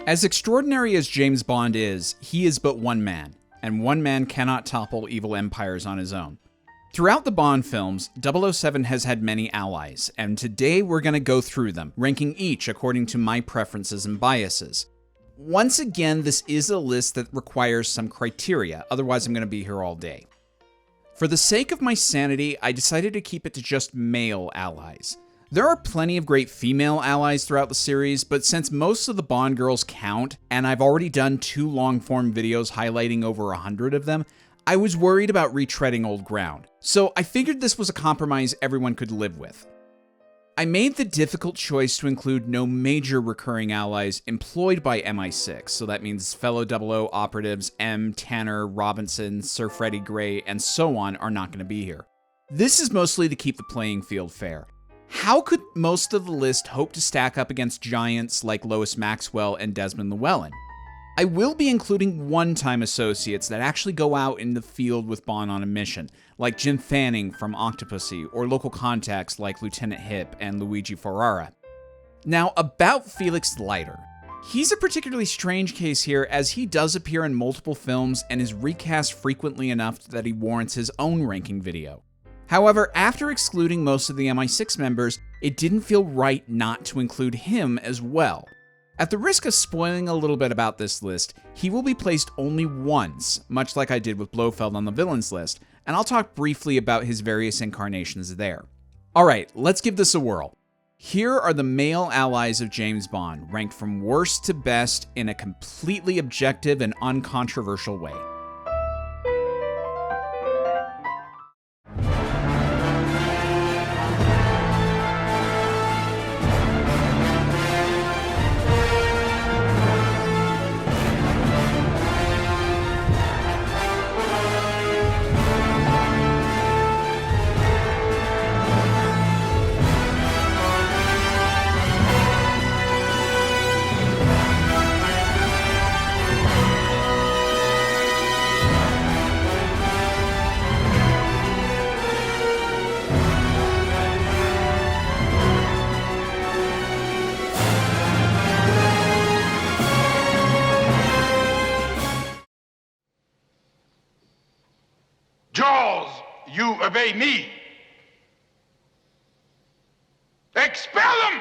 As extraordinary as James Bond is, he is but one man, and one man cannot topple evil empires on his own. Throughout the Bond films, 007 has had many allies, and today we're going to go through them, ranking each according to my preferences and biases. Once again, this is a list that requires some criteria, otherwise I'm going to be here all day. For the sake of my sanity, I decided to keep it to just male allies. There are plenty of great female allies throughout the series, but since most of the Bond girls count, and I've already done 2 long-form videos highlighting over 100 of them, I was worried about retreading old ground. So I figured this was a compromise everyone could live with. I made the difficult choice to include no major recurring allies employed by MI6, so that means fellow 00 operatives M, Tanner, Robinson, Sir Freddie Gray, and so on are not going to be here. This is mostly to keep the playing field fair. How could most of the list hope to stack up against giants like Lois Maxwell and Desmond Llewellyn? I will be including one-time associates that actually go out in the field with Bond on a mission, like Jim Fanning from Octopussy, or local contacts like Lieutenant Hip and Luigi Ferrara. Now, about Felix Leiter. He's a particularly strange case here, as he does appear in multiple films and is recast frequently enough that he warrants his own ranking video. However, after excluding most of the MI6 members, it didn't feel right not to include him as well. At the risk of spoiling a little bit about this list, he will be placed only once, much like I did with Blofeld on the villains list, and I'll talk briefly about his various incarnations there. Alright, let's give this a whirl. Here are the male allies of James Bond, ranked from worst to best in a completely objective and uncontroversial way. You obey me. Expel them!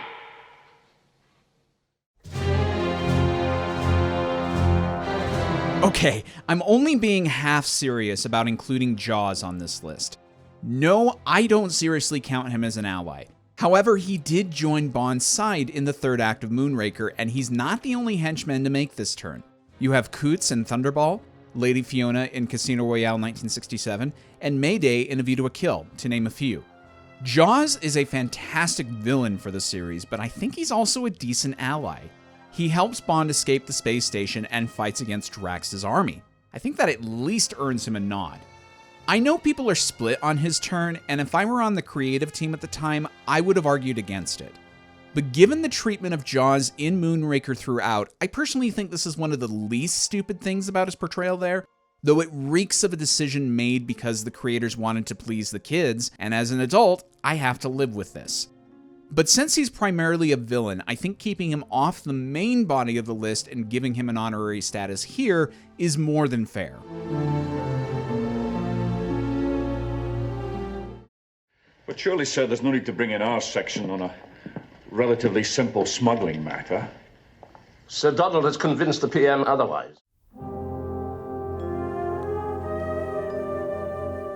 Okay, I'm only being half serious about including Jaws on this list. No, I don't seriously count him as an ally. However, he did join Bond's side in the third act of Moonraker, and he's not the only henchman to make this turn. You have Coots in Thunderball, Lady Fiona in Casino Royale 1967, and Mayday in A View to a Kill, to name a few. Jaws is a fantastic villain for the series, but I think he's also a decent ally. He helps Bond escape the space station and fights against Drax's army. I think that at least earns him a nod. I know people are split on his turn, and if I were on the creative team at the time, I would have argued against it. But given the treatment of Jaws in Moonraker throughout, I personally think this is one of the least stupid things about his portrayal there, though it reeks of a decision made because the creators wanted to please the kids, and as an adult, I have to live with this. But since he's primarily a villain, I think keeping him off the main body of the list and giving him an honorary status here is more than fair. But surely, sir, there's no need to bring in our section on a relatively simple smuggling matter. Sir Donald has convinced the PM otherwise.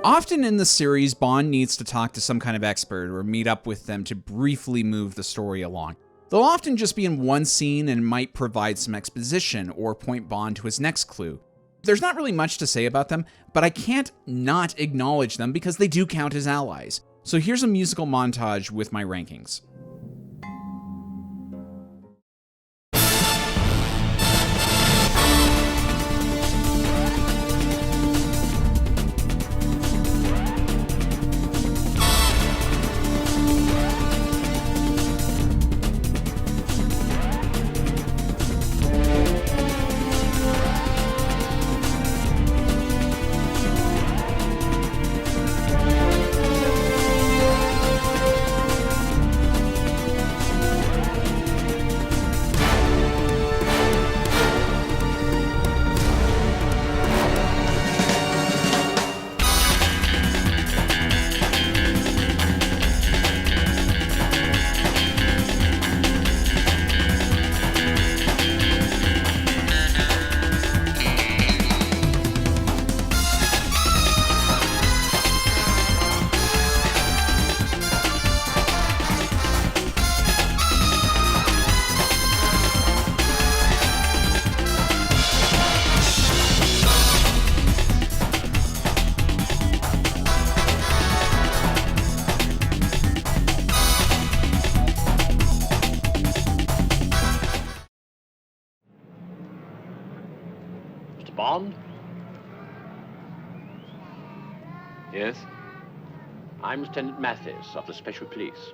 Often in the series, Bond needs to talk to some kind of expert or meet up with them to briefly move the story along. They'll often just be in one scene and might provide some exposition or point Bond to his next clue. There's not really much to say about them, but I can't not acknowledge them because they do count as allies. So here's a musical montage with my rankings. Bond? Yes? I'm Lieutenant Mathis of the Special Police.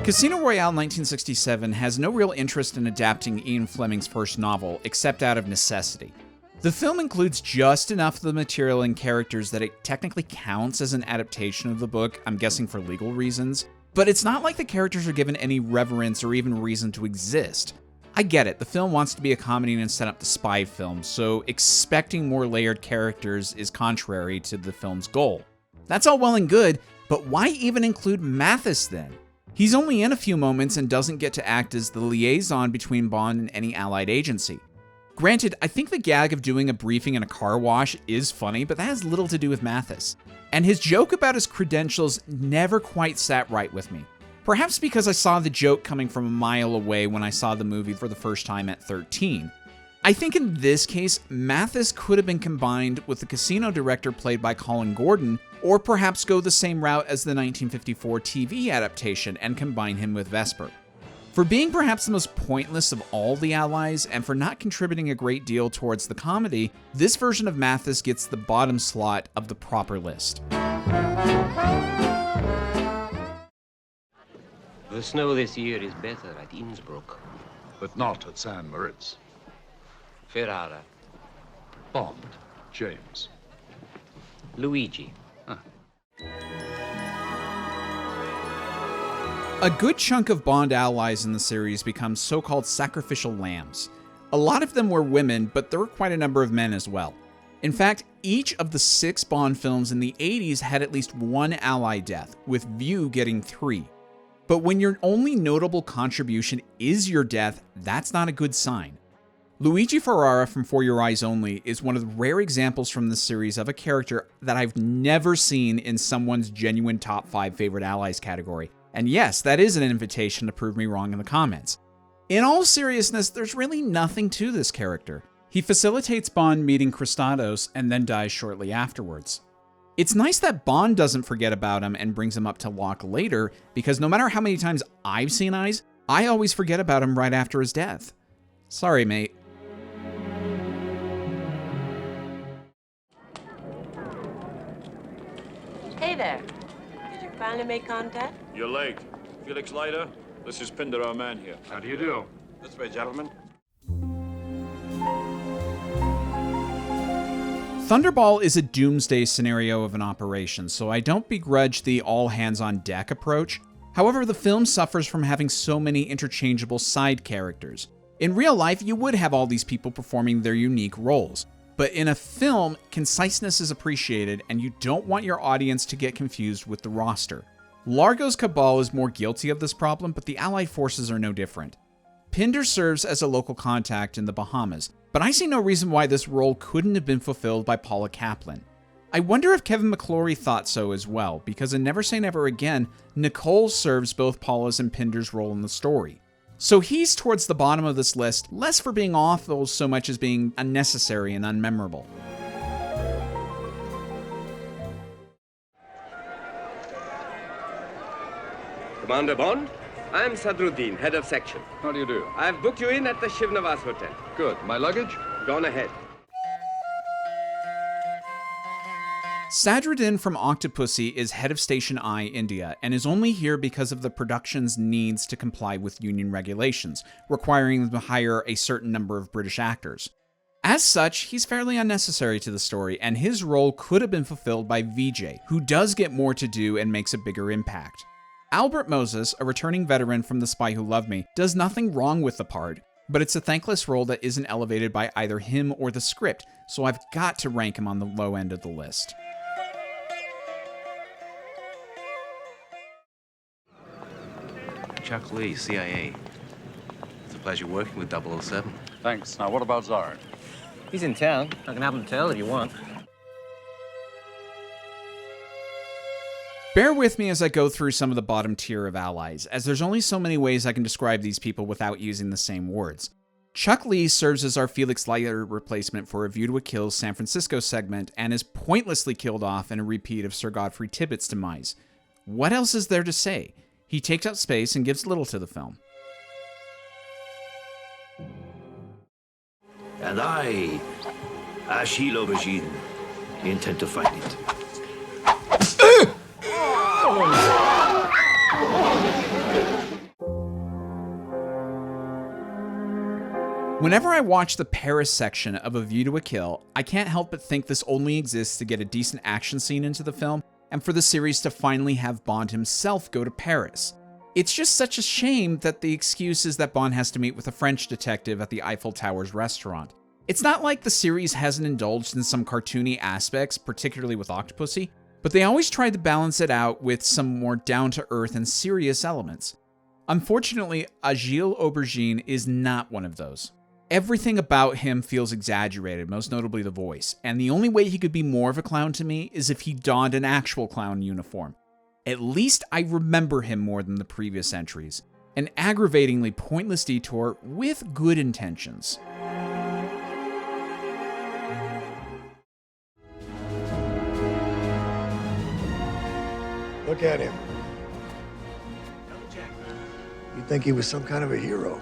Casino Royale 1967 has no real interest in adapting Ian Fleming's first novel, except out of necessity. The film includes just enough of the material and characters that it technically counts as an adaptation of the book, I'm guessing for legal reasons, but it's not like the characters are given any reverence or even reason to exist. I get it, the film wants to be a comedy and set up the spy film, so expecting more layered characters is contrary to the film's goal. That's all well and good, but why even include Mathis then? He's only in a few moments and doesn't get to act as the liaison between Bond and any allied agency. Granted, I think the gag of doing a briefing in a car wash is funny, but that has little to do with Mathis. And his joke about his credentials never quite sat right with me. Perhaps because I saw the joke coming from a mile away when I saw the movie for the first time at 13. I think in this case, Mathis could have been combined with the casino director played by Colin Gordon, or perhaps go the same route as the 1954 TV adaptation and combine him with Vesper. For being perhaps the most pointless of all the allies, and for not contributing a great deal towards the comedy, this version of Mathis gets the bottom slot of the proper list. The snow this year is better at Innsbruck. But not at San Moritz. Ferrara. Bond. James. Luigi. A good chunk of Bond allies in the series become so-called sacrificial lambs. A lot of them were women, but there were quite a number of men as well. In fact, each of the 6 Bond films in the 80s had at least one ally death, with View getting 3. But when your only notable contribution is your death, that's not a good sign. Luigi Ferrara from For Your Eyes Only is one of the rare examples from this series of a character that I've never seen in someone's genuine top 5 favorite allies category. And yes, that is an invitation to prove me wrong in the comments. In all seriousness, there's really nothing to this character. He facilitates Bond meeting Christados and then dies shortly afterwards. It's nice that Bond doesn't forget about him and brings him up to Locke later, because no matter how many times I've seen Eyes, I always forget about him right after his death. Sorry, mate. Hey there. Did you finally make contact? You're late. Felix Leiter, this is Pinder, our man here. How do you do? This way, gentlemen. Thunderball is a doomsday scenario of an operation, so I don't begrudge the all-hands-on-deck approach. However, the film suffers from having so many interchangeable side characters. In real life, you would have all these people performing their unique roles. But in a film, conciseness is appreciated, and you don't want your audience to get confused with the roster. Largo's Cabal is more guilty of this problem, but the Allied forces are no different. Pinder serves as a local contact in the Bahamas, but I see no reason why this role couldn't have been fulfilled by Paula Kaplan. I wonder if Kevin McClory thought so as well, because in Never Say Never Again, Nicole serves both Paula's and Pinder's role in the story. So he's towards the bottom of this list, less for being awful so much as being unnecessary and unmemorable. Commander Bond, I'm Sadruddin, head of section. How do you do? I've booked you in at the Shivnivas Hotel. Good. My luggage? Gone ahead. Sadruddin from Octopussy is head of Station I, India, and is only here because of the production's needs to comply with union regulations, requiring them to hire a certain number of British actors. As such, he's fairly unnecessary to the story, and his role could have been fulfilled by Vijay, who does get more to do and makes a bigger impact. Albert Moses, a returning veteran from The Spy Who Loved Me, does nothing wrong with the part, but it's a thankless role that isn't elevated by either him or the script, so I've got to rank him on the low end of the list. Chuck Lee, CIA. It's a pleasure working with 007. Thanks. Now, what about Zard? He's in town. I can have him tell if you want. Bear with me as I go through some of the bottom tier of allies, as there's only so many ways I can describe these people without using the same words. Chuck Lee serves as our Felix Leiter replacement for A View to a Kill's San Francisco segment and is pointlessly killed off in a repeat of Sir Godfrey Tibbet's demise. What else is there to say? He takes up space and gives little to the film. And I, Achille Aubergine, intend to find it. Whenever I watch the Paris section of A View to a Kill, I can't help but think this only exists to get a decent action scene into the film, and for the series to finally have Bond himself go to Paris. It's just such a shame that the excuse is that Bond has to meet with a French detective at the Eiffel Tower's restaurant. It's not like the series hasn't indulged in some cartoony aspects, particularly with Octopussy, but they always tried to balance it out with some more down-to-earth and serious elements. Unfortunately, Achille Aubergine is not one of those. Everything about him feels exaggerated, most notably the voice, and the only way he could be more of a clown to me is if he donned an actual clown uniform. At least I remember him more than the previous entries. An aggravatingly pointless detour with good intentions. Look at him. You'd think he was some kind of a hero.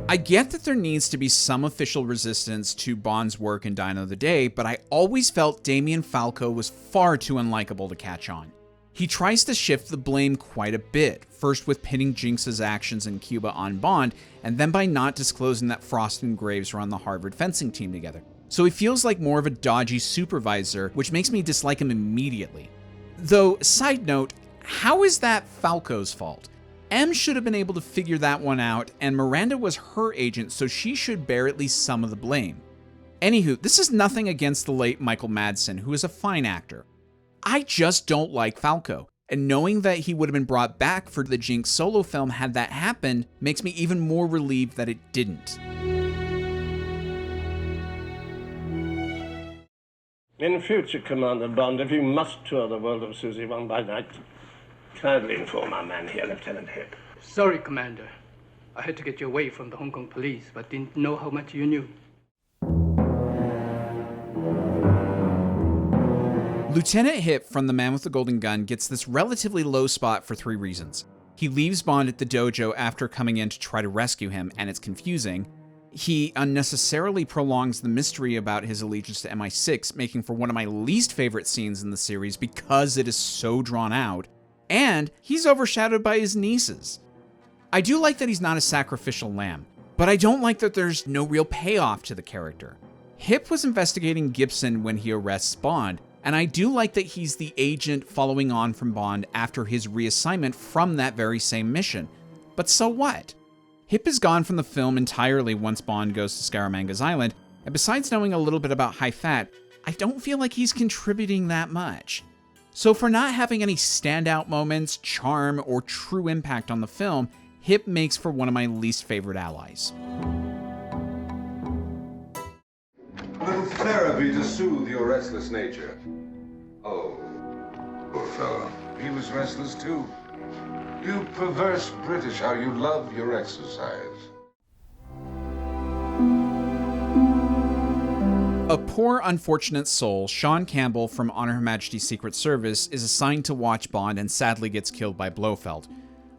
I get that there needs to be some official resistance to Bond's work in Dino of the Day, but I always felt Damien Falco was far too unlikable to catch on. He tries to shift the blame quite a bit, first with pinning Jinx's actions in Cuba on Bond, and then by not disclosing that Frost and Graves were on the Harvard fencing team together. So he feels like more of a dodgy supervisor, which makes me dislike him immediately. Though, side note, how is that Falco's fault? M should have been able to figure that one out, and Miranda was her agent, so she should bear at least some of the blame. Anywho, this is nothing against the late Michael Madsen, who is a fine actor. I just don't like Falco, and knowing that he would have been brought back for the Jinx solo film had that happened makes me even more relieved that it didn't. In future, Commander Bond, if you must tour the world of Susie 1 by night, kindly inform our man here, Lieutenant Hip. Sorry, Commander. I had to get you away from the Hong Kong police, but didn't know how much you knew. Lieutenant Hip from The Man with the Golden Gun gets this relatively low spot for 3 reasons. He leaves Bond at the dojo after coming in to try to rescue him, and it's confusing. He unnecessarily prolongs the mystery about his allegiance to MI6, making for one of my least favorite scenes in the series because it is so drawn out. And he's overshadowed by his nieces. I do like that he's not a sacrificial lamb, but I don't like that there's no real payoff to the character. Hip was investigating Gibson when he arrests Bond, and I do like that he's the agent following on from Bond after his reassignment from that very same mission. But so what? Hip is gone from the film entirely once Bond goes to Scaramanga's Island, and besides knowing a little bit about High Fat, I don't feel like he's contributing that much. So for not having any standout moments, charm, or true impact on the film, Hip makes for one of my least favorite allies. A little therapy to soothe your restless nature. Oh, poor fellow. He was restless too. You perverse British, how you love your exercise. A poor, unfortunate soul, Sean Campbell from On Her Majesty's Secret Service is assigned to watch Bond and sadly gets killed by Blofeld.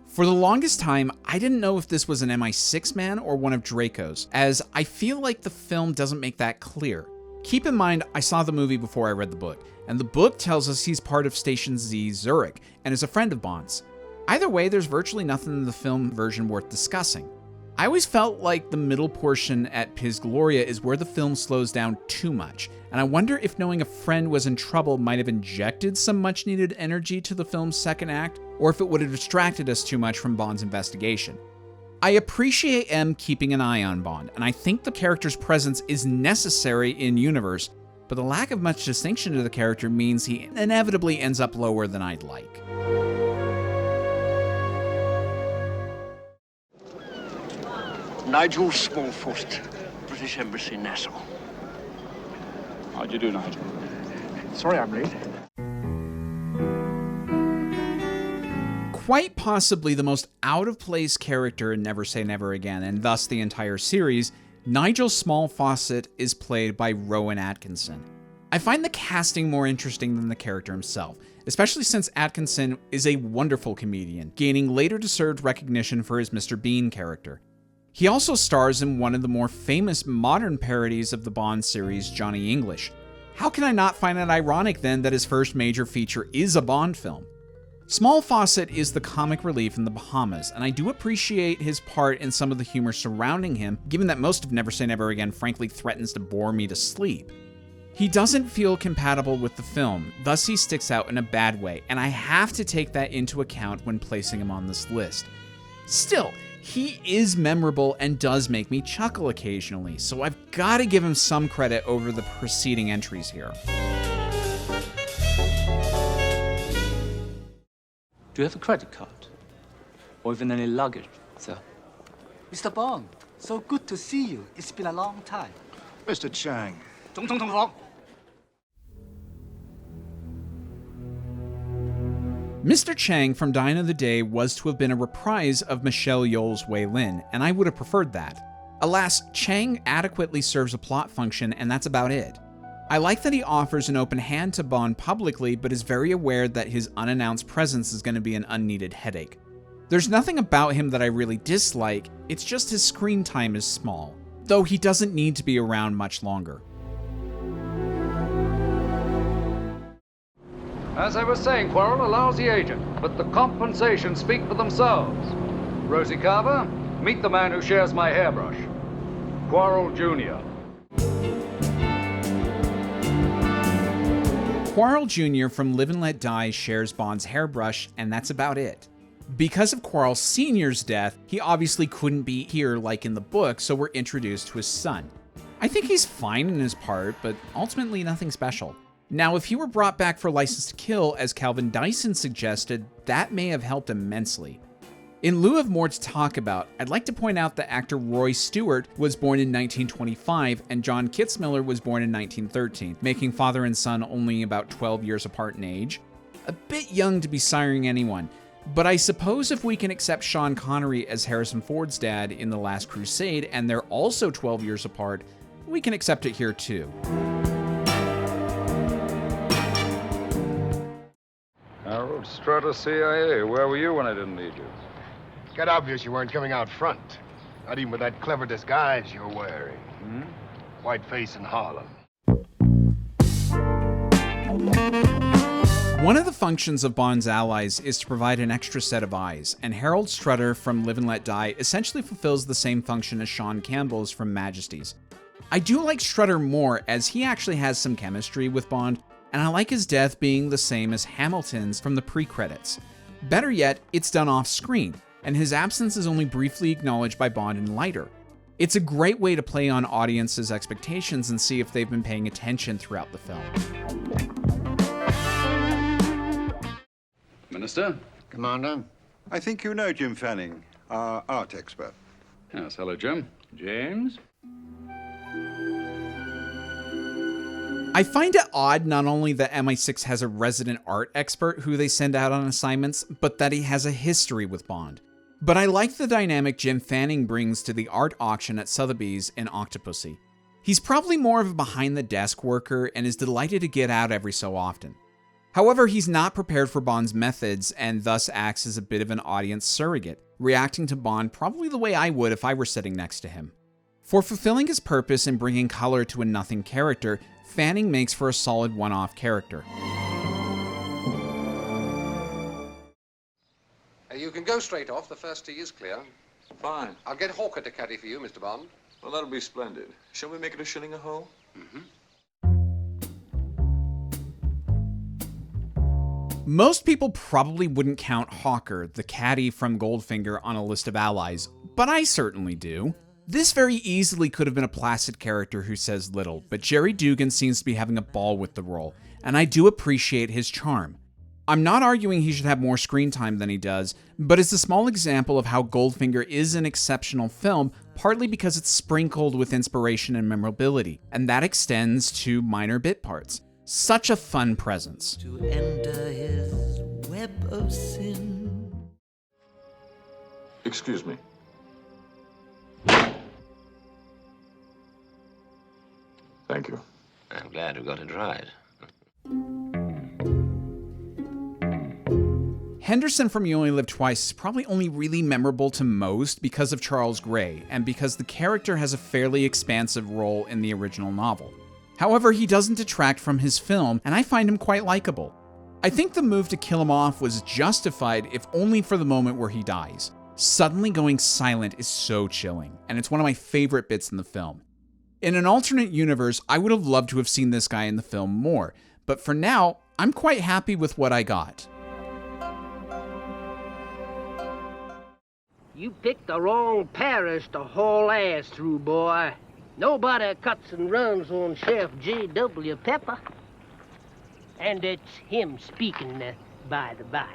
For the longest time, I didn't know if this was an MI6 man or one of Draco's, as I feel like the film doesn't make that clear. Keep in mind, I saw the movie before I read the book, and the book tells us he's part of Station Z Zurich and is a friend of Bond's. Either way, there's virtually nothing in the film version worth discussing. I always felt like the middle portion at Piz Gloria is where the film slows down too much, and I wonder if knowing a friend was in trouble might have injected some much-needed energy to the film's second act, or if it would have distracted us too much from Bond's investigation. I appreciate M keeping an eye on Bond, and I think the character's presence is necessary in-universe, but the lack of much distinction to the character means he inevitably ends up lower than I'd like. Nigel Smallfoot, British Embassy, Nassau. How'd you do, Nigel? Sorry I'm late. Quite possibly the most out-of-place character in Never Say Never Again, and thus the entire series, Nigel Smallfoot is played by Rowan Atkinson. I find the casting more interesting than the character himself, especially since Atkinson is a wonderful comedian, gaining later deserved recognition for his Mr. Bean character. He also stars in one of the more famous modern parodies of the Bond series, Johnny English. How can I not find it ironic then that his first major feature is a Bond film? Small Fawcett is the comic relief in the Bahamas, and I do appreciate his part in some of the humor surrounding him, given that most of Never Say Never Again frankly threatens to bore me to sleep. He doesn't feel compatible with the film, thus he sticks out in a bad way, and I have to take that into account when placing him on this list. Still, he is memorable and does make me chuckle occasionally, so I've got to give him some credit over the preceding entries here. Do you have a credit card? Or even any luggage, sir? Mr. Bond, so good to see you. It's been a long time. Mr. Chang. Mr. Chang from Die Another Day was to have been a reprise of Michelle Yeoh's Wei Lin, and I would have preferred that. Alas, Chang adequately serves a plot function, and that's about it. I like that he offers an open hand to Bond publicly, but is very aware that his unannounced presence is going to be an unneeded headache. There's nothing about him that I really dislike, it's just his screen time is small, though he doesn't need to be around much longer. As I was saying, Quarrel, a lousy agent, but the compensations speak for themselves. Rosie Carver, meet the man who shares my hairbrush. Quarrel Jr. Quarrel Jr. from Live and Let Die shares Bond's hairbrush, and that's about it. Because of Quarrel Sr.'s death, he obviously couldn't be here like in the book, so we're introduced to his son. I think he's fine in his part, but ultimately nothing special. Now, if he were brought back for License to Kill, as Calvin Dyson suggested, that may have helped immensely. In lieu of more to talk about, I'd like to point out that actor Roy Stewart was born in 1925 and John Kitzmiller was born in 1913, making father and son only about 12 years apart in age. A bit young to be siring anyone, but I suppose if we can accept Sean Connery as Harrison Ford's dad in The Last Crusade and they're also 12 years apart, we can accept it here too. Harold Strutter, CIA. Where were you when I didn't need you? Got obvious you weren't coming out front. Not even with that clever disguise you're wearing. White face in Harlem. One of the functions of Bond's allies is to provide an extra set of eyes, and Harold Strutter from Live and Let Die essentially fulfills the same function as Sean Campbell's from Majesties. I do like Strutter more, as he actually has some chemistry with Bond, and I like his death being the same as Hamilton's from the pre-credits. Better yet, it's done off-screen, and his absence is only briefly acknowledged by Bond in Lighter. It's a great way to play on audiences' expectations and see if they've been paying attention throughout the film. Minister? Commander? I think you know Jim Fanning, our art expert. Yes, hello, Jim. James? I find it odd not only that MI6 has a resident art expert who they send out on assignments, but that he has a history with Bond. But I like the dynamic Jim Fanning brings to the art auction at Sotheby's in Octopussy. He's probably more of a behind-the-desk worker and is delighted to get out every so often. However, he's not prepared for Bond's methods and thus acts as a bit of an audience surrogate, reacting to Bond probably the way I would if I were sitting next to him. For fulfilling his purpose and bringing color to a nothing character, Fanning makes for a solid one-off character. You can go straight off. The first tee is clear. Fine. I'll get Hawker to caddy for you, Mr. Bond. Well, that'll be splendid. Shall we make it a shilling a hole? Most people probably wouldn't count Hawker, the caddy from Goldfinger, on a list of allies, but I certainly do. This very easily could have been a placid character who says little, but Jerry Dugan seems to be having a ball with the role, and I do appreciate his charm. I'm not arguing he should have more screen time than he does, but it's a small example of how Goldfinger is an exceptional film, partly because it's sprinkled with inspiration and memorability, and that extends to minor bit parts. Such a fun presence. To enter his web of sin. Excuse me. Thank you. I'm glad we got it right. Henderson from You Only Live Twice is probably only really memorable to most because of Charles Gray, and because the character has a fairly expansive role in the original novel. However, he doesn't detract from his film, and I find him quite likable. I think the move to kill him off was justified, if only for the moment where he dies. Suddenly going silent is so chilling, and it's one of my favorite bits in the film. In an alternate universe, I would have loved to have seen this guy in the film more, but for now, I'm quite happy with what I got. You picked the wrong parish to haul ass through, boy. Nobody cuts and runs on Sheriff J.W. Pepper. And it's him speaking, by the by.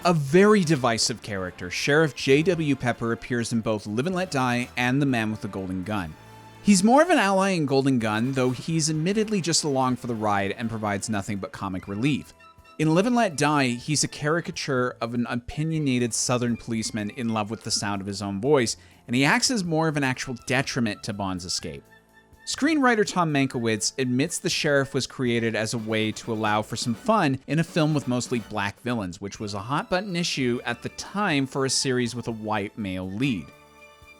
A very divisive character, Sheriff J.W. Pepper appears in both Live and Let Die and The Man with the Golden Gun. He's more of an ally in Golden Gun, though he's admittedly just along for the ride and provides nothing but comic relief. In Live and Let Die, he's a caricature of an opinionated Southern policeman in love with the sound of his own voice, and he acts as more of an actual detriment to Bond's escape. Screenwriter Tom Mankiewicz admits the sheriff was created as a way to allow for some fun in a film with mostly black villains, which was a hot-button issue at the time for a series with a white male lead.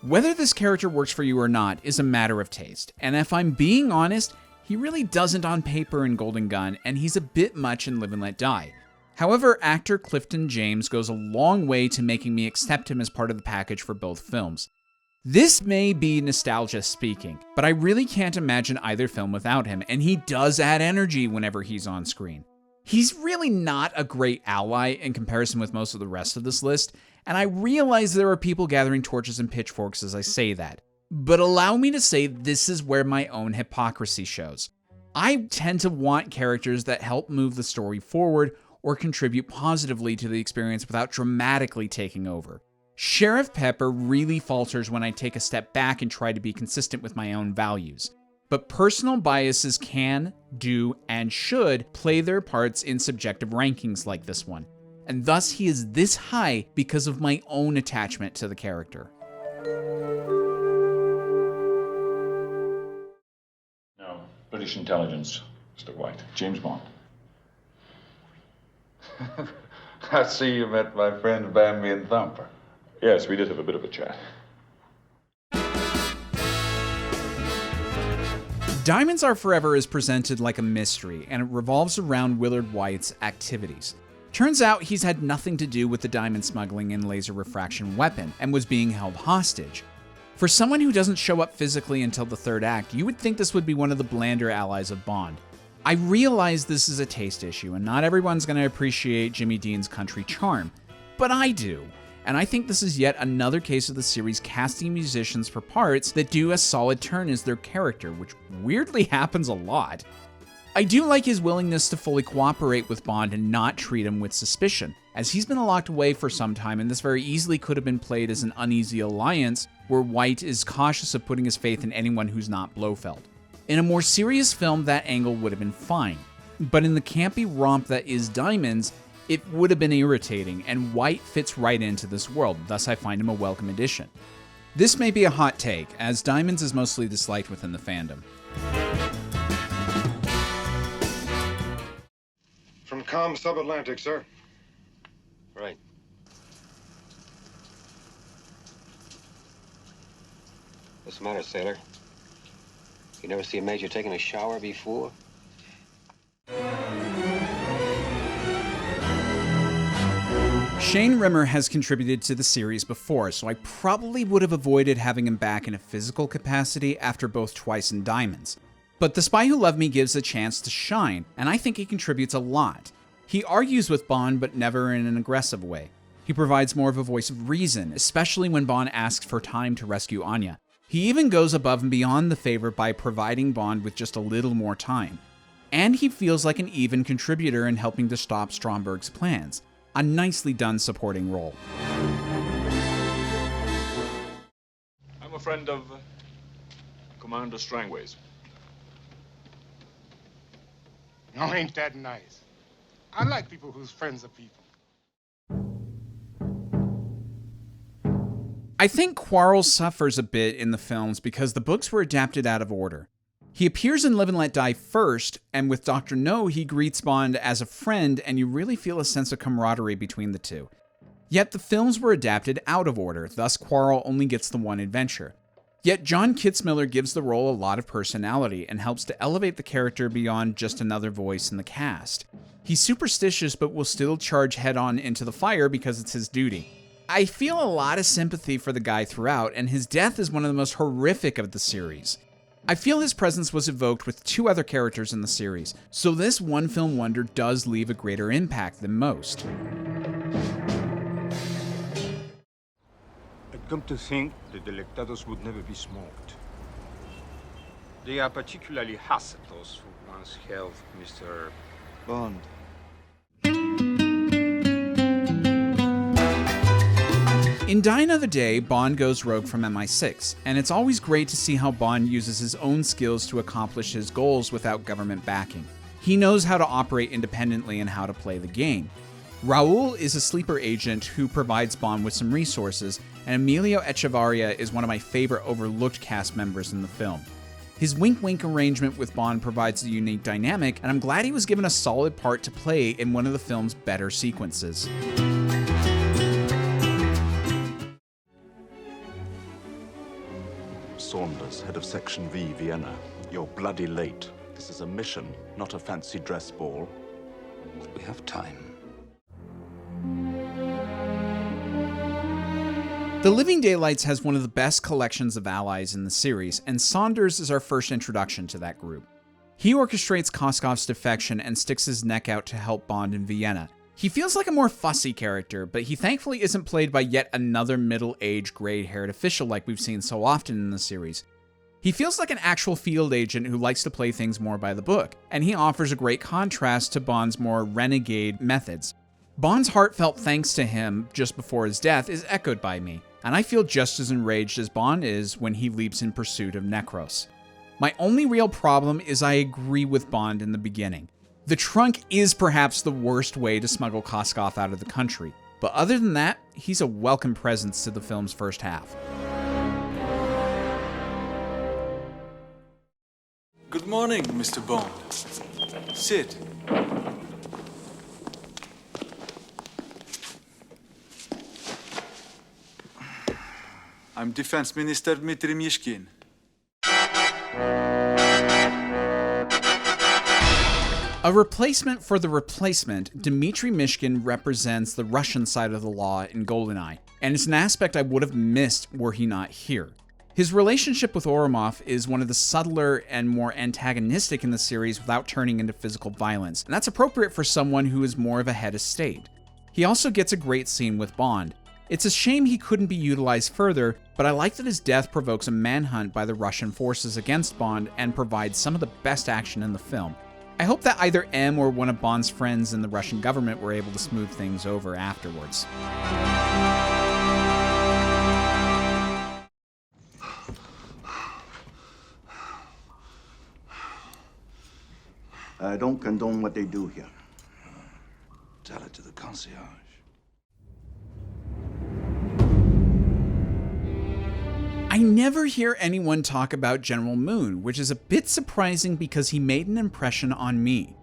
Whether this character works for you or not is a matter of taste, and if I'm being honest, he really doesn't on paper in Golden Gun, and he's a bit much in Live and Let Die. However, actor Clifton James goes a long way to making me accept him as part of the package for both films. This may be nostalgia speaking, but I really can't imagine either film without him, and he does add energy whenever he's on screen. He's really not a great ally in comparison with most of the rest of this list, and I realize there are people gathering torches and pitchforks as I say that. But allow me to say this is where my own hypocrisy shows. I tend to want characters that help move the story forward or contribute positively to the experience without dramatically taking over. Sheriff Pepper really falters when I take a step back and try to be consistent with my own values. But personal biases can, do, and should play their parts in subjective rankings like this one. And thus he is this high because of my own attachment to the character. No, British intelligence, Mr. White. James Bond. I see you met my friends Bambi and Thumper. Yes, we did have a bit of a chat. Diamonds Are Forever is presented like a mystery, and it revolves around Willard White's activities. Turns out he's had nothing to do with the diamond smuggling and laser refraction weapon, and was being held hostage. For someone who doesn't show up physically until the third act, you would think this would be one of the blander allies of Bond. I realize this is a taste issue, and not everyone's going to appreciate Jimmy Dean's country charm, but I do. And I think this is yet another case of the series casting musicians for parts that do a solid turn as their character, which weirdly happens a lot. I do like his willingness to fully cooperate with Bond and not treat him with suspicion, as he's been locked away for some time, and this very easily could have been played as an uneasy alliance where White is cautious of putting his faith in anyone who's not Blofeld. In a more serious film, that angle would have been fine, but in the campy romp that is Diamonds, it would have been irritating, and White fits right into this world, thus I find him a welcome addition. This may be a hot take, as Diamonds is mostly disliked within the fandom. From Com Sub-Atlantic, sir. Right. What's the matter, sailor? You never see a major taking a shower before? Shane Rimmer has contributed to the series before, so I probably would have avoided having him back in a physical capacity after both Twice and Diamonds. But The Spy Who Loved Me gives a chance to shine, and I think he contributes a lot. He argues with Bond, but never in an aggressive way. He provides more of a voice of reason, especially when Bond asks for time to rescue Anya. He even goes above and beyond the favor by providing Bond with just a little more time. And he feels like an even contributor in helping to stop Stromberg's plans. A nicely done supporting role. I'm a friend of Commander Strangways. No, ain't that nice? I like people who's friends of people. I think Quarles suffers a bit in the films because the books were adapted out of order. He appears in Live and Let Die first, and with Dr. No, he greets Bond as a friend, and you really feel a sense of camaraderie between the two. Yet the films were adapted out of order, thus Quarrel only gets the one adventure. Yet John Kitzmiller gives the role a lot of personality and helps to elevate the character beyond just another voice in the cast. He's superstitious but will still charge head-on into the fire because it's his duty. I feel a lot of sympathy for the guy throughout, and his death is one of the most horrific of the series. I feel his presence was evoked with 2 other characters in the series, so this one-film wonder does leave a greater impact than most. I'd come to think the delectados would never be smoked. They are particularly harsh at those who once held Mr. Bond. In Die Another Day, Bond goes rogue from MI6, and it's always great to see how Bond uses his own skills to accomplish his goals without government backing. He knows how to operate independently and how to play the game. Raul is a sleeper agent who provides Bond with some resources, and Emilio Echevarria is one of my favorite overlooked cast members in the film. His wink-wink arrangement with Bond provides a unique dynamic, and I'm glad he was given a solid part to play in one of the film's better sequences. Saunders, head of Section V, Vienna. You're bloody late. This is a mission, not a fancy dress ball. We have time. The Living Daylights has one of the best collections of allies in the series, and Saunders is our first introduction to that group. He orchestrates Koskov's defection and sticks his neck out to help Bond in Vienna. He feels like a more fussy character, but he thankfully isn't played by yet another middle-aged, gray-haired official like we've seen so often in the series. He feels like an actual field agent who likes to play things more by the book, and he offers a great contrast to Bond's more renegade methods. Bond's heartfelt thanks to him just before his death is echoed by me, and I feel just as enraged as Bond is when he leaps in pursuit of Necros. My only real problem is I agree with Bond in the beginning. The trunk is perhaps the worst way to smuggle Koskov out of the country, but other than that, he's a welcome presence to the film's first half. Good morning, Mr. Bond. Sit. I'm Defense Minister Dmitry Mishkin. A replacement for the replacement, Dmitry Mishkin represents the Russian side of the law in GoldenEye, and it's an aspect I would have missed were he not here. His relationship with Ourumov is one of the subtler and more antagonistic in the series without turning into physical violence, and that's appropriate for someone who is more of a head of state. He also gets a great scene with Bond. It's a shame he couldn't be utilized further, but I like that his death provokes a manhunt by the Russian forces against Bond and provides some of the best action in the film. I hope that either M or one of Bond's friends in the Russian government were able to smooth things over afterwards. I don't condone what they do here. Tell it to the concierge. I never hear anyone talk about General Moon, which is a bit surprising because he made an impression on me.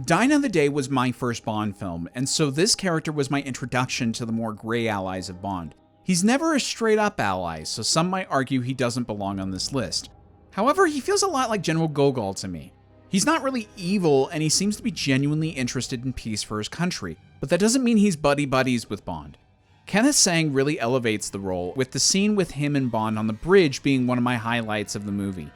Die Another Day was my first Bond film, and so this character was my introduction to the more gray allies of Bond. He's never a straight-up ally, so some might argue he doesn't belong on this list. However, he feels a lot like General Gogol to me. He's not really evil, and he seems to be genuinely interested in peace for his country, but that doesn't mean he's buddy-buddies with Bond. Kenneth Sang really elevates the role, with the scene with him and Bond on the bridge being one of my highlights of the movie.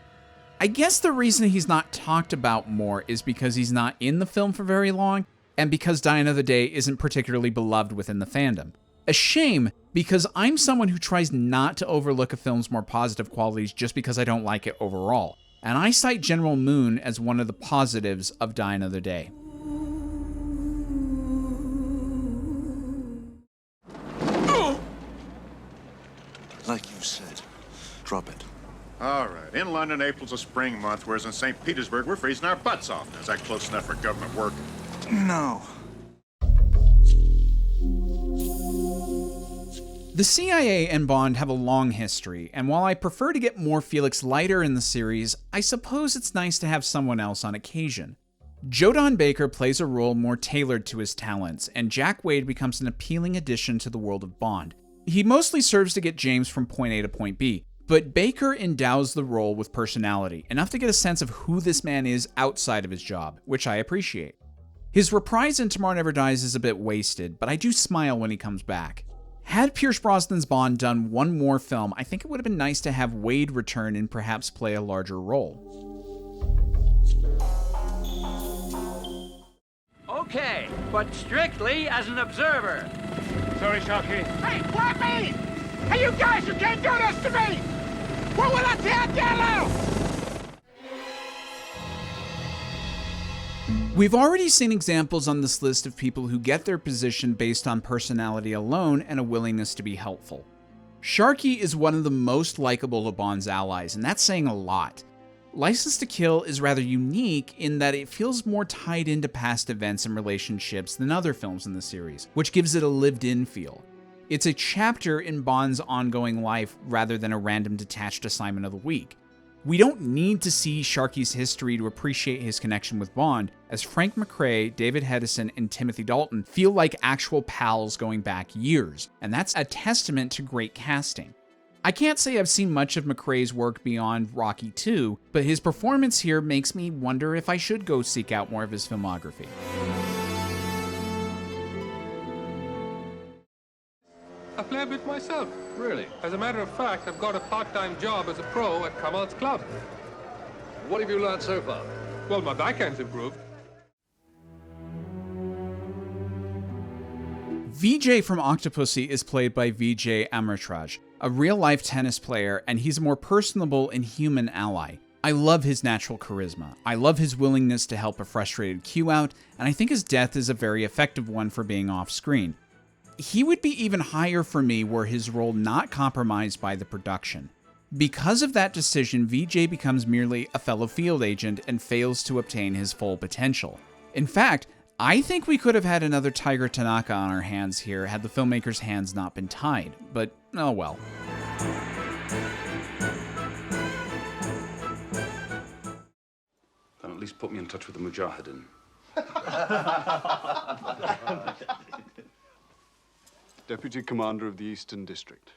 I guess the reason he's not talked about more is because he's not in the film for very long, and because Die Another Day isn't particularly beloved within the fandom. A shame, because I'm someone who tries not to overlook a film's more positive qualities just because I don't like it overall, and I cite General Moon as one of the positives of Die Another Day. Like you said, drop it. All right. In London, April's a spring month, whereas in St. Petersburg, we're freezing our butts off. Is that close enough for government work? The CIA and Bond have a long history, and while I prefer to get more Felix Leiter in the series, I suppose it's nice to have someone else on occasion. Joe Don Baker plays a role more tailored to his talents, and Jack Wade becomes an appealing addition to the world of Bond. He mostly serves to get James from point A to point B, but Baker endows the role with personality, enough to get a sense of who this man is outside of his job, which I appreciate. His reprise in Tomorrow Never Dies is a bit wasted, but I do smile when he comes back. Had Pierce Brosnan's Bond done one more film, I think it would have been nice to have Wade return and perhaps play a larger role. Okay, but strictly as an observer. Sorry, Sharky. Hey, what me? Hey, you guys, you can't do this to me! What will I tell Yellow? We've already seen examples on this list of people who get their position based on personality alone and a willingness to be helpful. Sharky is one of the most likable of Bond's allies, and that's saying a lot. License to Kill is rather unique in that it feels more tied into past events and relationships than other films in the series, which gives it a lived-in feel. It's a chapter in Bond's ongoing life rather than a random detached assignment of the week. We don't need to see Sharky's history to appreciate his connection with Bond, as Frank McRae, David Hedison, and Timothy Dalton feel like actual pals going back years, and that's a testament to great casting. I can't say I've seen much of McRae's work beyond Rocky II, but his performance here makes me wonder if I should go seek out more of his filmography. I play a bit myself. Really? As a matter of fact, I've got a part-time job as a pro at Kamal's club. What have you learned so far? Well, my backhand's improved. Vijay from Octopussy is played by Vijay Amritraj, a real-life tennis player, and he's a more personable and human ally. I love his natural charisma. I love his willingness to help a frustrated Q out, and I think his death is a very effective one for being off-screen. He would be even higher for me were his role not compromised by the production. Because of that decision, Vijay becomes merely a fellow field agent and fails to obtain his full potential. In fact, I think we could have had another Tiger Tanaka on our hands here had the filmmaker's hands not been tied, but oh well. Then at least put me in touch with the Mujahideen. Deputy Commander of the Eastern District.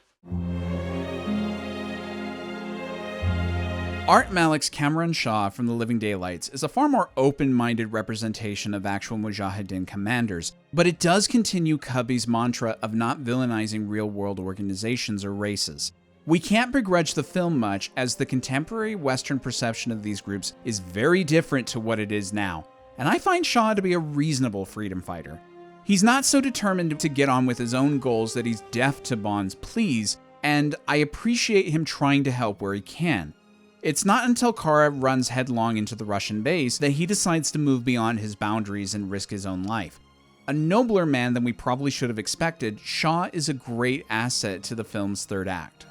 Art Malik's Cameron Shaw from The Living Daylights is a far more open-minded representation of actual Mujahideen commanders, but it does continue Cubby's mantra of not villainizing real-world organizations or races. We can't begrudge the film much, as the contemporary Western perception of these groups is very different to what it is now, and I find Shaw to be a reasonable freedom fighter. He's not so determined to get on with his own goals that he's deaf to Bond's pleas, and I appreciate him trying to help where he can. It's not until Kara runs headlong into the Russian base that he decides to move beyond his boundaries and risk his own life. A nobler man than we probably should have expected, Shaw is a great asset to the film's third act.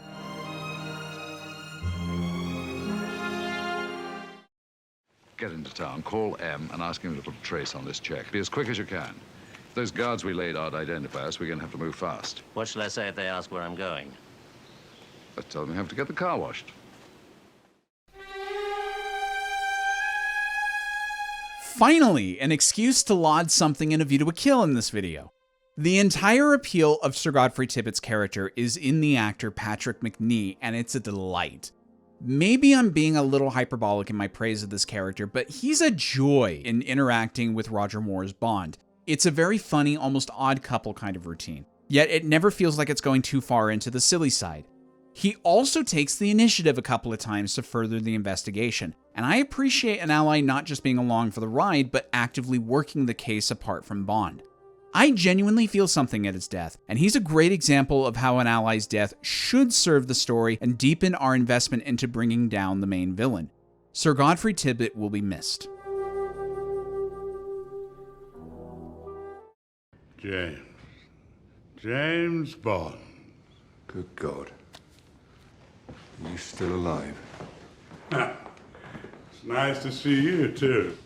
Get into town, call M, and ask him to put a trace on this check. Be as quick as you can. If those guards we laid out identify us, we're going to have to move fast. What shall I say if they ask where I'm going? Let's tell them we have to get the car washed. Finally, an excuse to laud something in A View to a Kill in this video. The entire appeal of Sir Godfrey Tippett's character is in the actor Patrick Macnee, and it's a delight. Maybe I'm being a little hyperbolic in my praise of this character, but he's a joy in interacting with Roger Moore's Bond. It's a very funny, almost odd couple kind of routine, yet it never feels like it's going too far into the silly side. He also takes the initiative a couple of times to further the investigation, and I appreciate an ally not just being along for the ride, but actively working the case apart from Bond. I genuinely feel something at his death, and he's a great example of how an ally's death should serve the story and deepen our investment into bringing down the main villain. Sir Godfrey Tippett will be missed. James Bond. Good God. Are you still alive? It's nice to see you, too.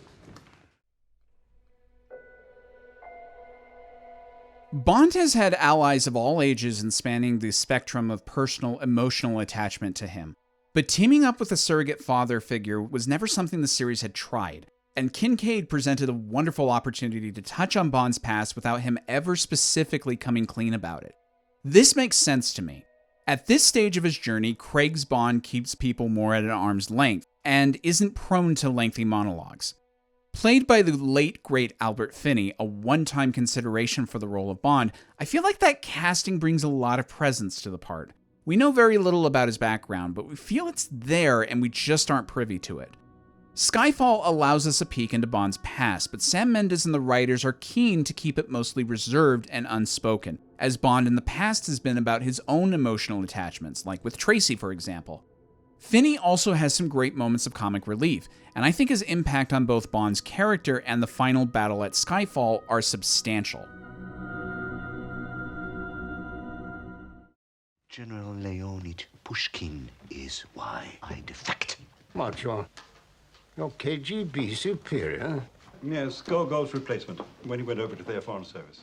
Bond has had allies of all ages and spanning the spectrum of personal, emotional attachment to him. But teaming up with a surrogate father figure was never something the series had tried, and Kincaid presented a wonderful opportunity to touch on Bond's past without him ever specifically coming clean about it. This makes sense to me. At this stage of his journey, Craig's Bond keeps people more at an arm's length, and isn't prone to lengthy monologues. Played by the late, great Albert Finney, a one-time consideration for the role of Bond, I feel like that casting brings a lot of presence to the part. We know very little about his background, but we feel it's there and we just aren't privy to it. Skyfall allows us a peek into Bond's past, but Sam Mendes and the writers are keen to keep it mostly reserved and unspoken, as Bond in the past has been about his own emotional attachments, like with Tracy, for example. Finney also has some great moments of comic relief, and I think his impact on both Bond's character and the final battle at Skyfall are substantial. General Leonid Pushkin is why I defect. What, your KGB superior? Yes, Gogol's replacement, when he went over to their foreign service.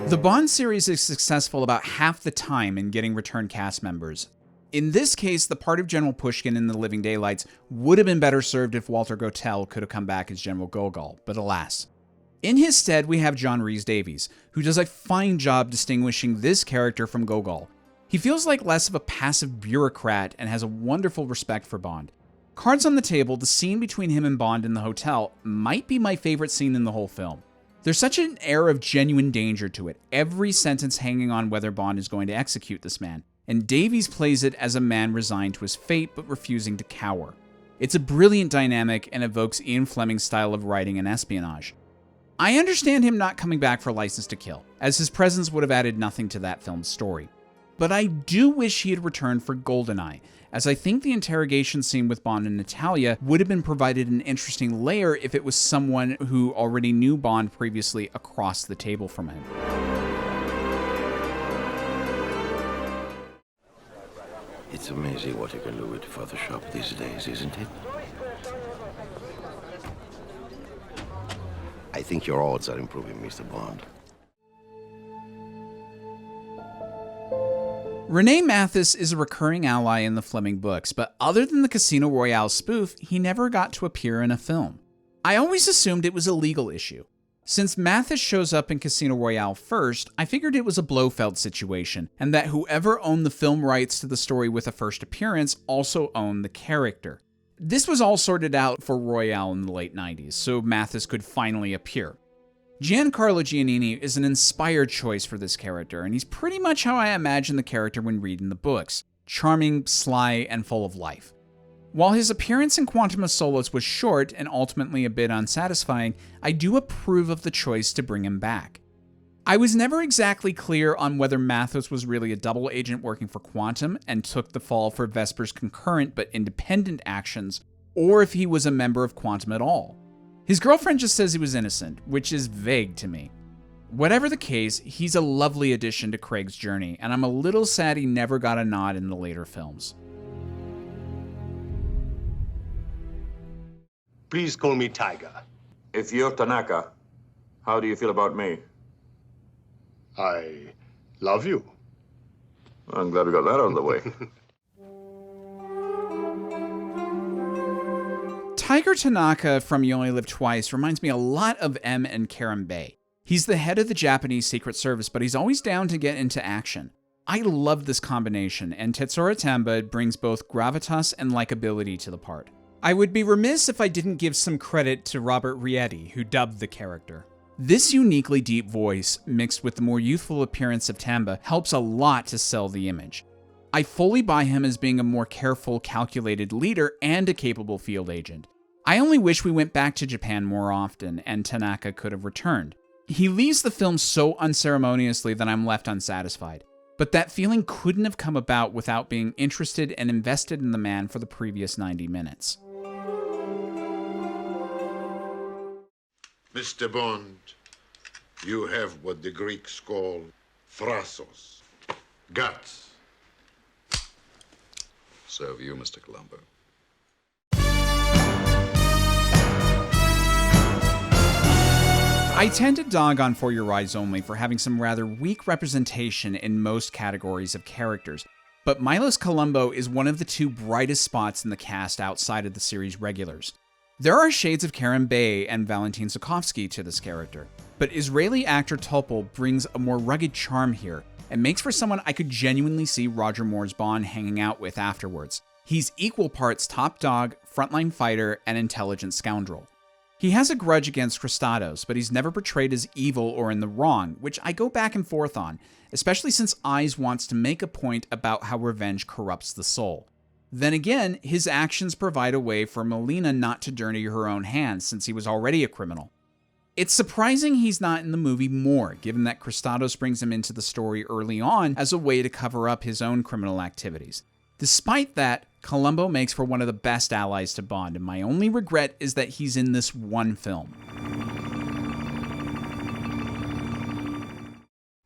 The Bond series is successful about half the time in getting return cast members. In this case, the part of General Pushkin in The Living Daylights would have been better served if Walter Gotell could have come back as General Gogol, but alas. In his stead, we have John Rhys-Davies, who does a fine job distinguishing this character from Gogol. He feels like less of a passive bureaucrat and has a wonderful respect for Bond. Cards on the table, the scene between him and Bond in the hotel might be my favorite scene in the whole film. There's such an air of genuine danger to it, every sentence hanging on whether Bond is going to execute this man, and Davies plays it as a man resigned to his fate but refusing to cower. It's a brilliant dynamic and evokes Ian Fleming's style of writing and espionage. I understand him not coming back for License to Kill, as his presence would have added nothing to that film's story. But I do wish he had returned for GoldenEye, as I think the interrogation scene with Bond and Natalia would have been provided an interesting layer if it was someone who already knew Bond previously across the table from him. It's amazing what you can do with Photoshop these days, isn't it? I think your odds are improving, Mr. Bond. Rene Mathis is a recurring ally in the Fleming books, but other than the Casino Royale spoof, he never got to appear in a film. I always assumed it was a legal issue. Since Mathis shows up in Casino Royale first, I figured it was a Blofeld situation, and that whoever owned the film rights to the story with a first appearance also owned the character. This was all sorted out for Royale in the late 90s, so Mathis could finally appear. Giancarlo Giannini is an inspired choice for this character, and he's pretty much how I imagine the character when reading the books. Charming, sly, and full of life. While his appearance in Quantum of Solace was short and ultimately a bit unsatisfying, I do approve of the choice to bring him back. I was never exactly clear on whether Mathis was really a double agent working for Quantum and took the fall for Vesper's concurrent but independent actions, or if he was a member of Quantum at all. His girlfriend just says he was innocent, which is vague to me. Whatever the case, he's a lovely addition to Craig's journey, and I'm a little sad he never got a nod in the later films. Please call me Tiger. If you're Tanaka, how do you feel about me? I love you. I'm glad we got that out of the way. Tiger Tanaka from You Only Live Twice reminds me a lot of M. and Karen Bay. He's the head of the Japanese Secret Service, but he's always down to get into action. I love this combination, and Tetsuro Tamba brings both gravitas and likability to the part. I would be remiss if I didn't give some credit to Robert Rietti, who dubbed the character. This uniquely deep voice, mixed with the more youthful appearance of Tamba, helps a lot to sell the image. I fully buy him as being a more careful, calculated leader and a capable field agent. I only wish we went back to Japan more often and Tanaka could have returned. He leaves the film so unceremoniously that I'm left unsatisfied. But that feeling couldn't have come about without being interested and invested in the man for the previous 90 minutes. Mr. Bond, you have what the Greeks call thrasos, guts. So have you, Mr. Colombo. I tend to dog on For Your Eyes Only for having some rather weak representation in most categories of characters, but Milos Colombo is one of the two brightest spots in the cast outside of the series regulars. There are shades of Karen Bay and Valentin Zukovsky to this character, but Israeli actor Topol brings a more rugged charm here, and makes for someone I could genuinely see Roger Moore's Bond hanging out with afterwards. He's equal parts top dog, frontline fighter, and intelligent scoundrel. He has a grudge against Christados, but he's never portrayed as evil or in the wrong, which I go back and forth on, especially since Eyes wants to make a point about how revenge corrupts the soul. Then again, his actions provide a way for Melina not to dirty her own hands since he was already a criminal. It's surprising he's not in the movie more, given that Christados brings him into the story early on as a way to cover up his own criminal activities. Despite that, Colombo makes for one of the best allies to Bond, and my only regret is that he's in this one film.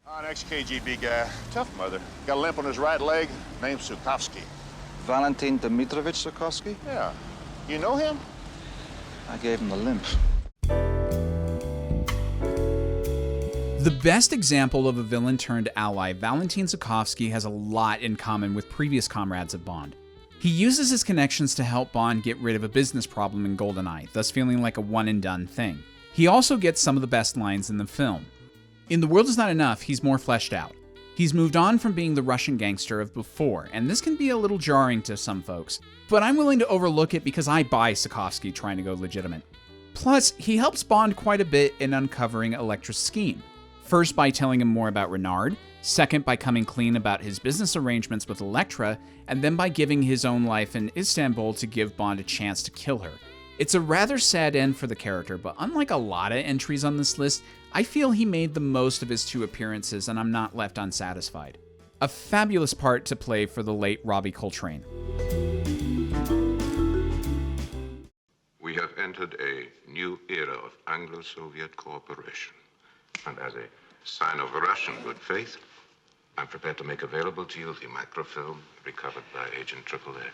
An ex-KGB guy. Tough mother. Got a limp on his right leg. Name's Zukovsky. Valentin Dmitrovich Zukovsky? Yeah. You know him? I gave him the limp. The best example of a villain turned ally, Valentin Zukovsky has a lot in common with previous comrades of Bond. He uses his connections to help Bond get rid of a business problem in GoldenEye, thus feeling like a one-and-done thing. He also gets some of the best lines in the film. In The World Is Not Enough, he's more fleshed out. He's moved on from being the Russian gangster of before, and this can be a little jarring to some folks, but I'm willing to overlook it because I buy Zukovsky trying to go legitimate. Plus, he helps Bond quite a bit in uncovering Elektra's scheme. First by telling him more about Renard, second by coming clean about his business arrangements with Elektra, and then by giving his own life in Istanbul to give Bond a chance to kill her. It's a rather sad end for the character, but unlike a lot of entries on this list, I feel he made the most of his two appearances and I'm not left unsatisfied. A fabulous part to play for the late Robbie Coltrane. We have entered a new era of Anglo-Soviet cooperation. And as a sign of Russian good faith, I'm prepared to make available to you the microfilm recovered by Agent XXX.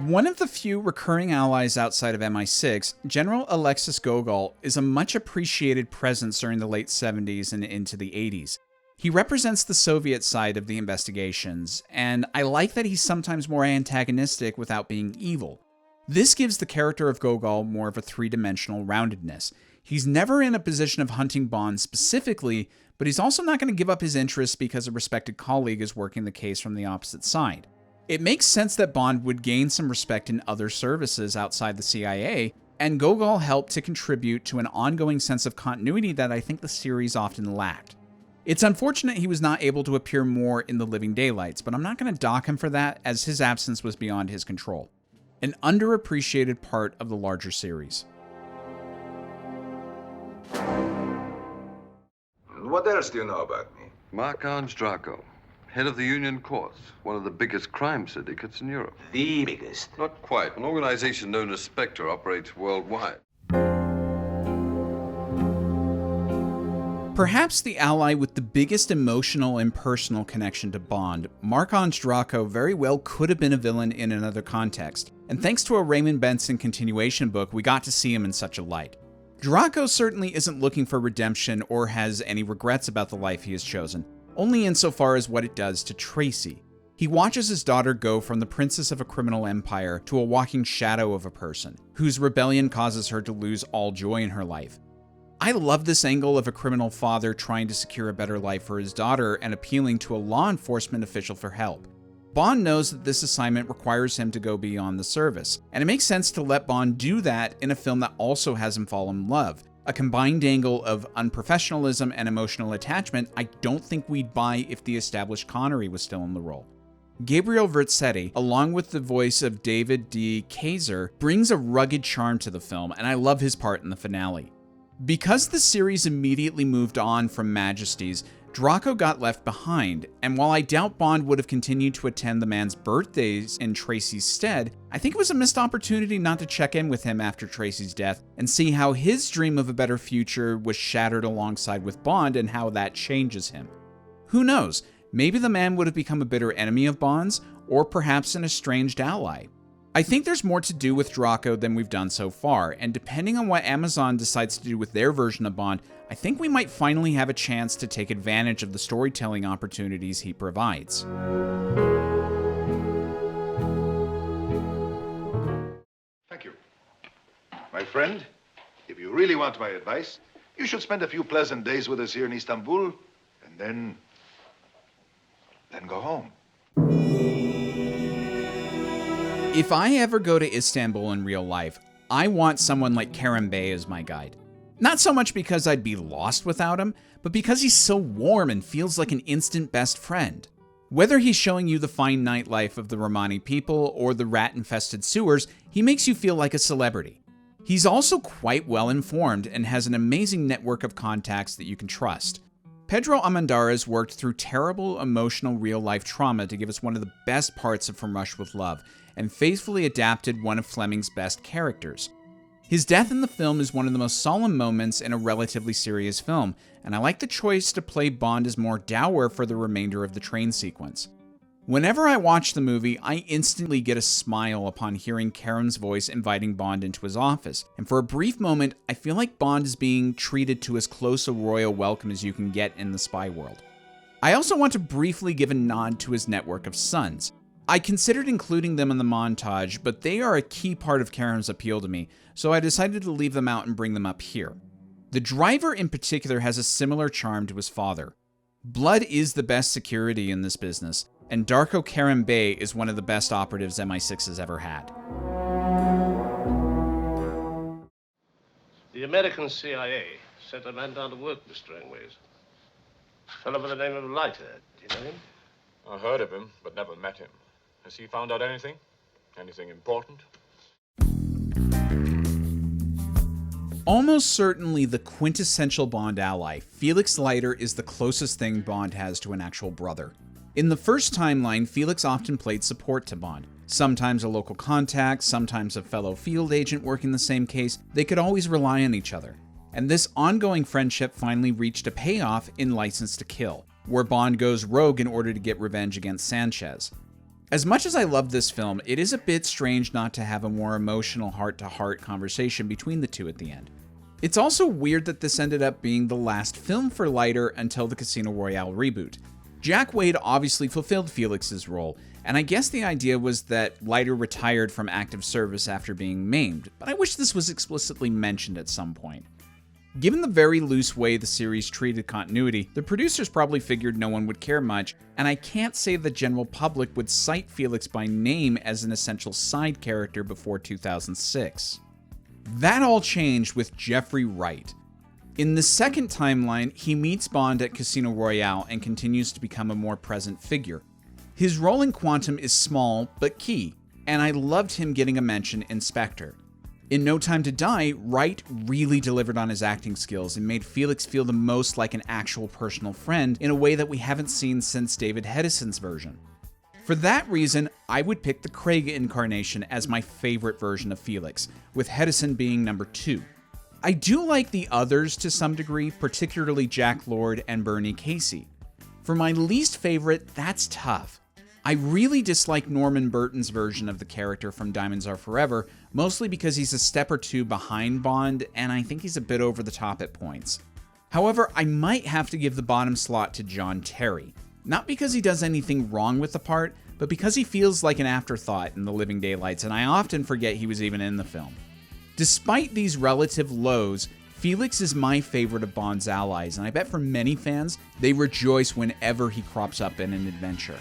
One of the few recurring allies outside of MI6, General Alexis Gogol is a much appreciated presence during the late 70s and into the 80s. He represents the Soviet side of the investigations, and I like that he's sometimes more antagonistic without being evil. This gives the character of Gogol more of a three-dimensional roundedness. He's never in a position of hunting Bond specifically, but he's also not going to give up his interests because a respected colleague is working the case from the opposite side. It makes sense that Bond would gain some respect in other services outside the CIA, and Gogol helped to contribute to an ongoing sense of continuity that I think the series often lacked. It's unfortunate he was not able to appear more in The Living Daylights, but I'm not going to dock him for that, as his absence was beyond his control. An underappreciated part of the larger series. What else do you know about me? Mark-Ange Draco, head of the Union Courts, one of the biggest crime syndicates in Europe. The biggest? Not quite. An organization known as Spectre operates worldwide. Perhaps the ally with the biggest emotional and personal connection to Bond, Mark-Ange Draco very well could have been a villain in another context, and thanks to a Raymond Benson continuation book, we got to see him in such a light. Draco certainly isn't looking for redemption or has any regrets about the life he has chosen, only insofar as what it does to Tracy. He watches his daughter go from the princess of a criminal empire to a walking shadow of a person, whose rebellion causes her to lose all joy in her life. I love this angle of a criminal father trying to secure a better life for his daughter and appealing to a law enforcement official for help. Bond knows that this assignment requires him to go beyond the service, and it makes sense to let Bond do that in a film that also has him fall in love. A combined angle of unprofessionalism and emotional attachment I don't think we'd buy if the established Connery was still in the role. Gabriel Verzetti, along with the voice of David D. Kaiser, brings a rugged charm to the film, and I love his part in the finale. Because the series immediately moved on from Majesties, Draco got left behind, and while I doubt Bond would have continued to attend the man's birthdays in Tracy's stead, I think it was a missed opportunity not to check in with him after Tracy's death and see how his dream of a better future was shattered alongside with Bond and how that changes him. Who knows, maybe the man would have become a bitter enemy of Bond's, or perhaps an estranged ally. I think there's more to do with Draco than we've done so far, and depending on what Amazon decides to do with their version of Bond, I think we might finally have a chance to take advantage of the storytelling opportunities he provides. Thank you. My friend, if you really want my advice, you should spend a few pleasant days with us here in Istanbul, and then go home. If I ever go to Istanbul in real life, I want someone like Kerim Bey as my guide. Not so much because I'd be lost without him, but because he's so warm and feels like an instant best friend. Whether he's showing you the fine nightlife of the Romani people or the rat-infested sewers, he makes you feel like a celebrity. He's also quite well informed and has an amazing network of contacts that you can trust. Pedro Almendarez worked through terrible, emotional, real-life trauma to give us one of the best parts of From Russia with Love, and faithfully adapted one of Fleming's best characters. His death in the film is one of the most solemn moments in a relatively serious film, and I like the choice to play Bond as more dour for the remainder of the train sequence. Whenever I watch the movie, I instantly get a smile upon hearing Kerim's voice inviting Bond into his office, and for a brief moment, I feel like Bond is being treated to as close a royal welcome as you can get in the spy world. I also want to briefly give a nod to his network of sons. I considered including them in the montage, but they are a key part of Kerim's appeal to me, so I decided to leave them out and bring them up here. The driver in particular has a similar charm to his father. Blood is the best security in this business, and Darko Kerim Bey is one of the best operatives MI6 has ever had. The American CIA sent a man down to work the Strangways. A fellow by the name of Leiter. Do you know him? I heard of him, but never met him. Has he found out anything? Anything important? Almost certainly the quintessential Bond ally, Felix Leiter is the closest thing Bond has to an actual brother. In the first timeline, Felix often played support to Bond. Sometimes a local contact, sometimes a fellow field agent working the same case. They could always rely on each other. And this ongoing friendship finally reached a payoff in License to Kill, where Bond goes rogue in order to get revenge against Sanchez. As much as I love this film, it is a bit strange not to have a more emotional heart-to-heart conversation between the two at the end. It's also weird that this ended up being the last film for Leiter until the Casino Royale reboot. Jack Wade obviously fulfilled Felix's role, and I guess the idea was that Leiter retired from active service after being maimed, but I wish this was explicitly mentioned at some point. Given the very loose way the series treated continuity, the producers probably figured no one would care much, and I can't say the general public would cite Felix by name as an essential side character before 2006. That all changed with Jeffrey Wright. In the second timeline, he meets Bond at Casino Royale and continues to become a more present figure. His role in Quantum is small, but key, and I loved him getting a mention in Spectre. In No Time to Die, Wright really delivered on his acting skills and made Felix feel the most like an actual personal friend in a way that we haven't seen since David Hedison's version. For that reason, I would pick the Craig incarnation as my favorite version of Felix, with Hedison being number 2. I do like the others to some degree, particularly Jack Lord and Bernie Casey. For my least favorite, that's tough. I really dislike Norman Burton's version of the character from Diamonds Are Forever, mostly because he's a step or two behind Bond, and I think he's a bit over the top at points. However, I might have to give the bottom slot to John Terry. Not because he does anything wrong with the part, but because he feels like an afterthought in The Living Daylights, and I often forget he was even in the film. Despite these relative lows, Felix is my favorite of Bond's allies, and I bet for many fans, they rejoice whenever he crops up in an adventure.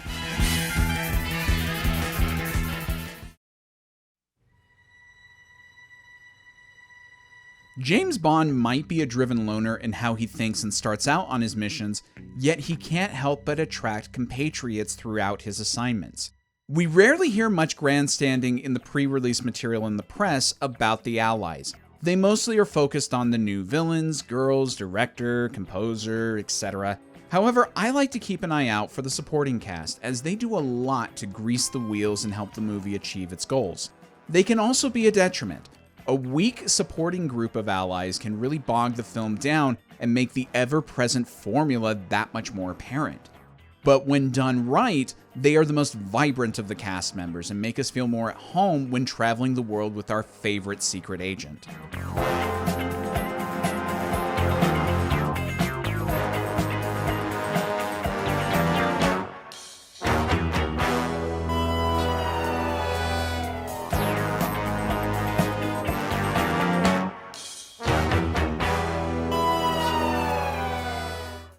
James Bond might be a driven loner in how he thinks and starts out on his missions, yet he can't help but attract compatriots throughout his assignments. We rarely hear much grandstanding in the pre-release material in the press about the Allies. They mostly are focused on the new villains, girls, director, composer, etc. However, I like to keep an eye out for the supporting cast, as they do a lot to grease the wheels and help the movie achieve its goals. They can also be a detriment. A weak supporting group of allies can really bog the film down and make the ever-present formula that much more apparent. But when done right, they are the most vibrant of the cast members and make us feel more at home when traveling the world with our favorite secret agent.